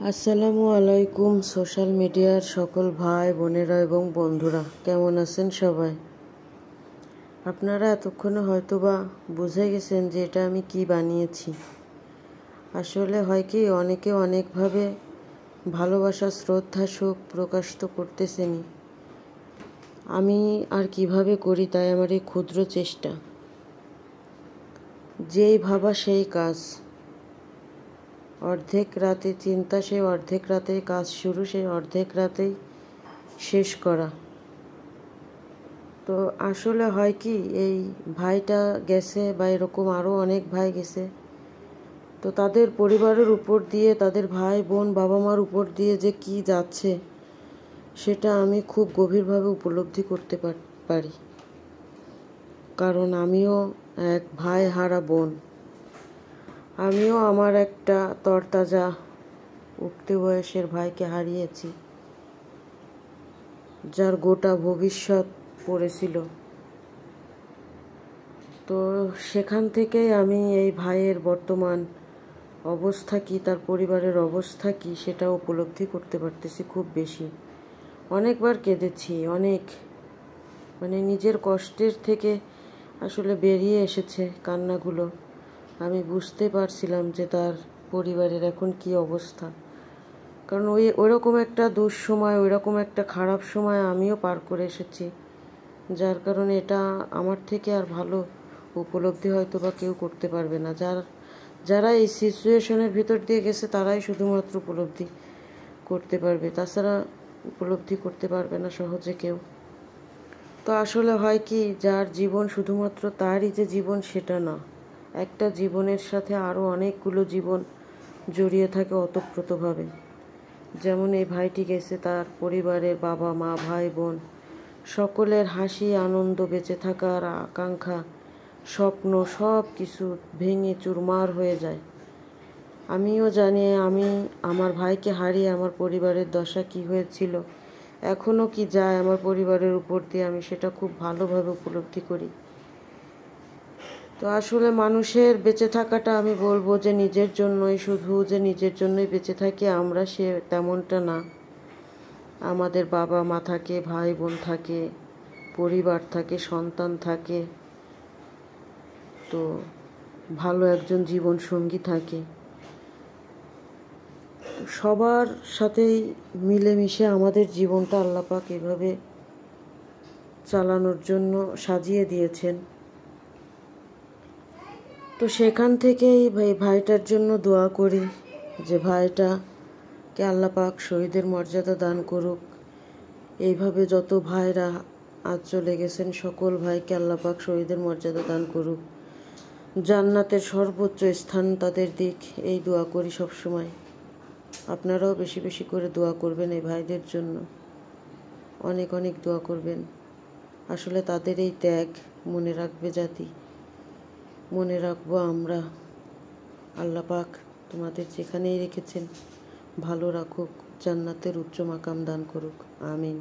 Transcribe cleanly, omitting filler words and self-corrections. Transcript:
আসসালামু আলাইকুম সোশ্যাল মিডিয়ার সকল ভাই বোনেরা এবং বন্ধুরা, কেমন আছেন সবাই? আপনারা এতক্ষণে হয়তোবা বুঝে গেছেন যে এটা আমি কি বানিয়েছি। আসলে হয় কি, অনেকে অনেকভাবে ভালোবাসা শ্রদ্ধা শোক প্রকাশ তো করতেছেনই। আমি আর কিভাবে করি তাই আমার এই ক্ষুদ্র চেষ্টা। যেই ভাবা সেই কাজ, অর্ধেক রাতে চিন্তা, সেই অর্ধেক রাতে কাজ শুরু, সেই অর্ধেক রাতেই শেষ করা। তো আসলে হয় কি, এই ভাইটা গেছে বা এরকম আরও অনেক ভাই গেছে, তো তাদের পরিবারের উপর দিয়ে, তাদের ভাই বোন বাবা মার উপর দিয়ে যে কি যাচ্ছে সেটা আমি খুব গভীরভাবে উপলব্ধি করতে পারি। কারণ আমিও এক ভাই হারা বোন। আমিও আমার একটা তরতাজা উঠতি বয়সের ভাইকে হারিয়েছি, যার গোটা ভবিষ্যৎ পড়েছিল। তো সেখান থেকেই আমি এই ভাইয়ের বর্তমান অবস্থা কি, তার পরিবারের অবস্থা কি, সেটা উপলব্ধি করতে পারতেছি খুব বেশি। অনেকবার কেঁদেছি, নিজের কষ্টের থেকে আসলে বেরিয়ে এসেছে কান্নাগুলো। আমি বুঝতে পারছিলাম যে তার পরিবারের এখন কি অবস্থা। কারণ ওইরকম একটা দুঃসময়, ওইরকম একটা খারাপ সময় আমিও পার করে এসেছি, যার কারণে এটা আমার থেকে আর ভালো উপলব্ধি হয়তো বা কেউ করতে পারবে না। যারা এই সিচুয়েশনের ভিতর দিয়ে গেছে তারাই শুধুমাত্র উপলব্ধি করতে পারবে, তাছাড়া উপলব্ধি করতে পারবে না সহজে কেউ। তো আসলে হয় কি, যার জীবন শুধুমাত্র তারই যে জীবন সেটা না, একটা জীবনের সাথে আরও অনেকগুলো জীবন জড়িয়ে থাকে ওতপ্রোতভাবে। যেমন এই ভাইটি গেছে, তার পরিবারের বাবা মা ভাই বোন সকলের হাসি আনন্দ, বেঁচে থাকার আকাঙ্ক্ষা, স্বপ্ন সব কিছু ভেঙে চুরমার হয়ে যায়। আমিও জানি আমি আমার ভাইকে হারিয়ে আমার পরিবারের দশা কি হয়েছিল, এখনও কি যায় আমার পরিবারের উপর দিয়ে, আমি সেটা খুব ভালোভাবে উপলব্ধি করি। তো আসলে মানুষের বেঁচে থাকাটা আমি বলবো যে নিজের জন্যই, শুধু যে নিজের জন্যই বেঁচে থাকি আমরা, সে তেমনটা না। আমাদের বাবা মা থাকে, ভাই বোন থাকে, পরিবার থাকে, সন্তান থাকে, তো ভালো একজন জীবন সঙ্গী থাকে। সবার সাথেই মিলেমিশে আমাদের জীবনটা আল্লাহ পাক এভাবে চালানোর জন্য সাজিয়ে দিয়েছেন। তো সেখান থেকেই ভাইটার জন্য দোয়া করি যে ভাইটাকে আল্লাহ পাক শহীদের মর্যাদা দান করুক। এইভাবে যত ভাইরা আজ চলে গেছেন সকল ভাইকে আল্লাহ পাক শহীদের মর্যাদা দান করুক, জান্নাতের সর্বোচ্চ স্থান তাদের দিক, এই দোয়া করি সব সময়। আপনারাও বেশি বেশি করে দোয়া করবেন এই ভাইদের জন্য, অনেক অনেক দোয়া করবেন। আসলে তাদের এই ত্যাগ মনে রাখবে জাতি, মনে রাখবো আমরা। আল্লাহ পাক তোমাদের যেখানেই রেখেছেন ভালো রাখুক, জান্নাতের উচ্চ মাকাম দান করুক, আমিন।